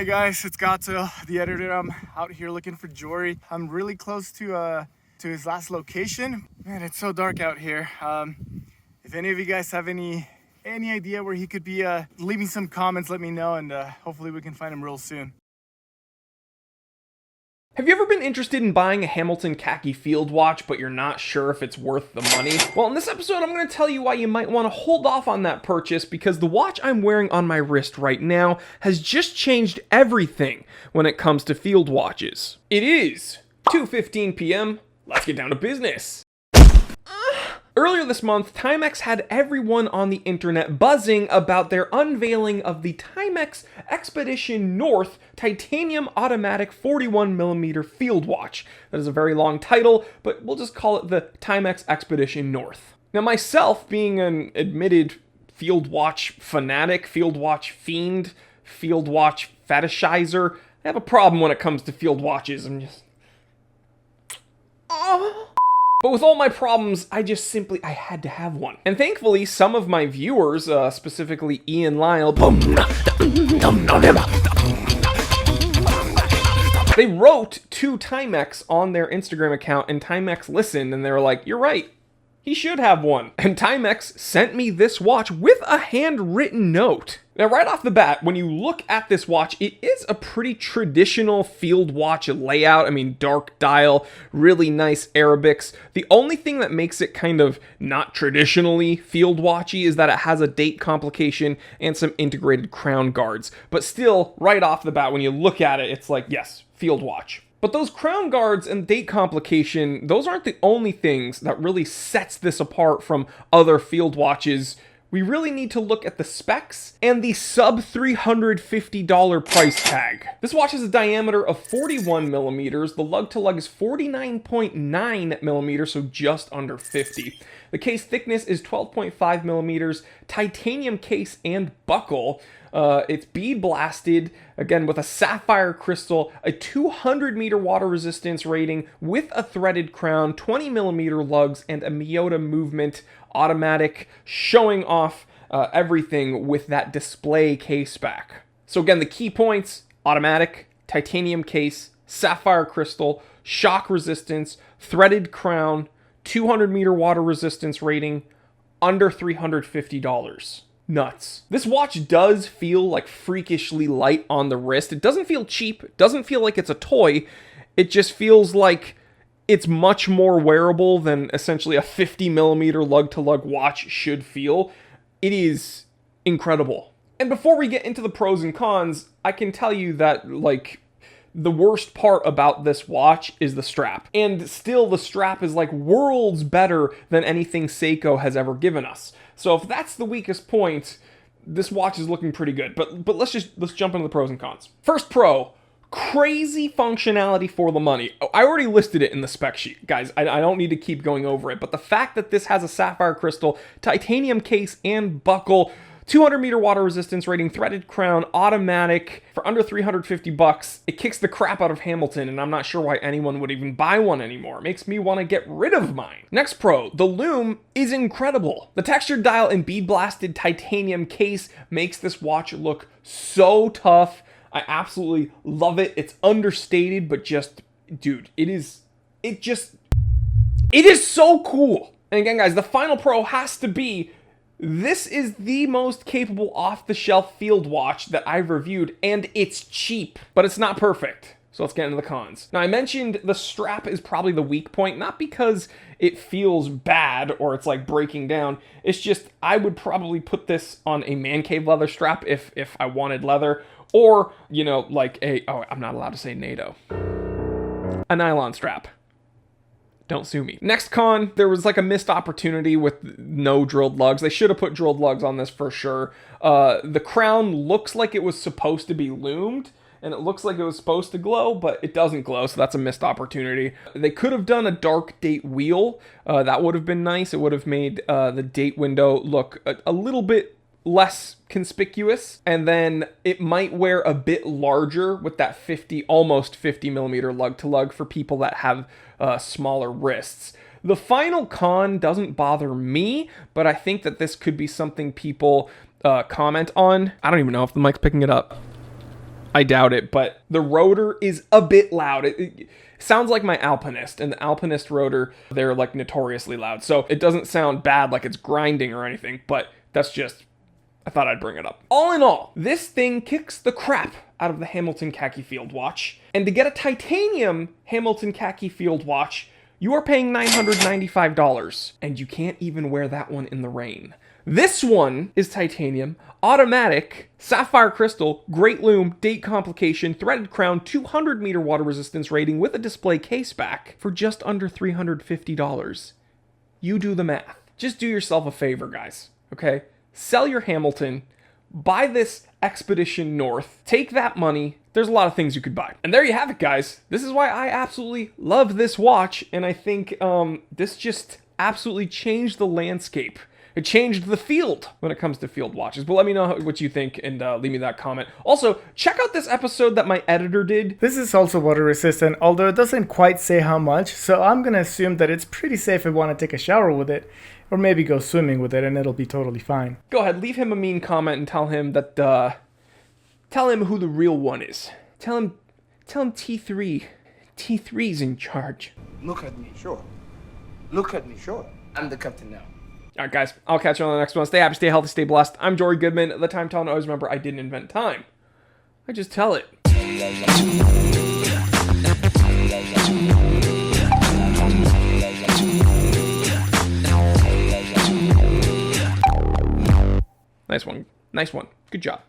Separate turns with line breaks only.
Hey guys, it's Gato, the editor. I'm out here looking for Jory. I'm really close to his last location. Man, it's so dark out here. If any of you guys have any idea where he could be, leave me some comments, let me know, and hopefully we can find him real soon.
Have you ever been interested in buying a Hamilton Khaki field watch, but you're not sure if it's worth the money? Well, in this episode, I'm going to tell you why you might want to hold off on that purchase, because the watch I'm wearing on my wrist right now has just changed everything when it comes to field watches. It is 2:15 p.m. Let's get down to business. Earlier this month, Timex had everyone on the internet buzzing about their unveiling of the Timex Expedition North Titanium Automatic 41mm field watch. That is a very long title, but we'll just call it the Timex Expedition North. Now, myself, being an admitted field watch fanatic, field watch fiend, field watch fetishizer, I have a problem when it comes to field watches. I'm just... But with all my problems, I had to have one. And thankfully, some of my viewers, specifically Ian Lyle, they wrote to Timex on their Instagram account, and Timex listened, and they were like, you're right, he should have one. And Timex sent me this watch with a handwritten note. Now, right off the bat, when you look at this watch, it is a pretty traditional field watch layout. I mean, dark dial, really nice Arabics. The only thing that makes it kind of not traditionally field watchy is that it has a date complication and some integrated crown guards. But still, right off the bat, when you look at it, it's like, yes, field watch. But those crown guards and date complication, those aren't the only things that really sets this apart from other field watches. We really need to look at the specs and the sub $350 price tag. This watch has a diameter of 41 millimeters. The lug to lug is 49.9 millimeters, so just under 50. The case thickness is 12.5 millimeters, titanium case and buckle. It's bead blasted, again, with a sapphire crystal, a 200 meter water resistance rating with a threaded crown, 20 millimeter lugs, and a Miyota movement automatic, showing off everything with that display case back. So again, the key points: automatic, titanium case, sapphire crystal, shock resistance, threaded crown, 200 meter water resistance rating, under $350. Nuts. This watch does feel like freakishly light on the wrist. It doesn't feel cheap. It doesn't feel like it's a toy. It just feels like it's much more wearable than essentially a 50 millimeter lug to lug watch should feel. It is incredible. And before we get into the pros and cons, I can tell you that, like, the worst part about this watch is the strap. And still, the strap is like worlds better than anything Seiko has ever given us. So if that's the weakest point, this watch is looking pretty good. But let's jump into the pros and cons. First pro: crazy functionality for the money. I already listed it in the spec sheet, guys. I don't need to keep going over it. But the fact that this has a sapphire crystal, titanium case and buckle, 200 meter water resistance rating, threaded crown, automatic, for under $350, it kicks the crap out of Hamilton, and I'm not sure why anyone would even buy one anymore. It makes me want to get rid of mine. Next pro: the Lume is incredible. The textured dial and bead blasted titanium case makes this watch look so tough. I absolutely love it. It's understated, but just, dude, it is so cool. And again, guys, the final pro has to be, this is the most capable off-the-shelf field watch that I've reviewed, and it's cheap, but it's not perfect. So let's get into the cons. Now, I mentioned the strap is probably the weak point, not because it feels bad or it's like breaking down. It's just, I would probably put this on a man cave leather strap if I wanted leather, or, you know, like I'm not allowed to say NATO. A nylon strap. Don't sue me. Next con: there was like a missed opportunity with no drilled lugs. They should have put drilled lugs on this for sure. The crown looks like it was supposed to be lumed, and it looks like it was supposed to glow, but it doesn't glow, so that's a missed opportunity. They could have done a dark date wheel. That would have been nice. It would have made the date window look a little bit less conspicuous, and then it might wear a bit larger with that almost 50 millimeter lug to lug for people that have smaller wrists. The final con doesn't bother me, but I think that this could be something people comment on. I don't even know if the mic's picking it up. I doubt it, but the rotor is a bit loud. It sounds like my Alpinist, and the Alpinist rotor, they're like notoriously loud. So it doesn't sound bad like it's grinding or anything, but that's just, I thought I'd bring it up. All in all, this thing kicks the crap out of the Hamilton Khaki Field Watch. And to get a titanium Hamilton Khaki Field Watch, you are paying $995, and you can't even wear that one in the rain. This one is titanium, automatic, sapphire crystal, great lume, date complication, threaded crown, 200 meter water resistance rating with a display case back for just under $350. You do the math. Just do yourself a favor, guys, okay? Sell your Hamilton, buy this Expedition North, take that money. There's a lot of things you could buy. And there you have it, guys. This is why I absolutely love this watch, and I think this just absolutely changed the landscape. It changed the field when it comes to field watches. But let me know what you think and leave me that comment. Also, check out this episode that my editor did.
This is also water resistant, although it doesn't quite say how much, so I'm gonna assume that it's pretty safe if you want to take a shower with it, or maybe go swimming with it, and it'll be totally fine.
Go ahead, leave him a mean comment and tell him that, tell him who the real one is. Tell him T3. T3's in charge.
Look at me, sure. Look at me, sure. I'm the captain now.
All right, guys, I'll catch you on the next one. Stay happy, stay healthy, stay blessed. I'm Jory Goodman, the Time Telling. Always remember, I didn't invent time. I just tell it. Nice one. Nice one. Good job.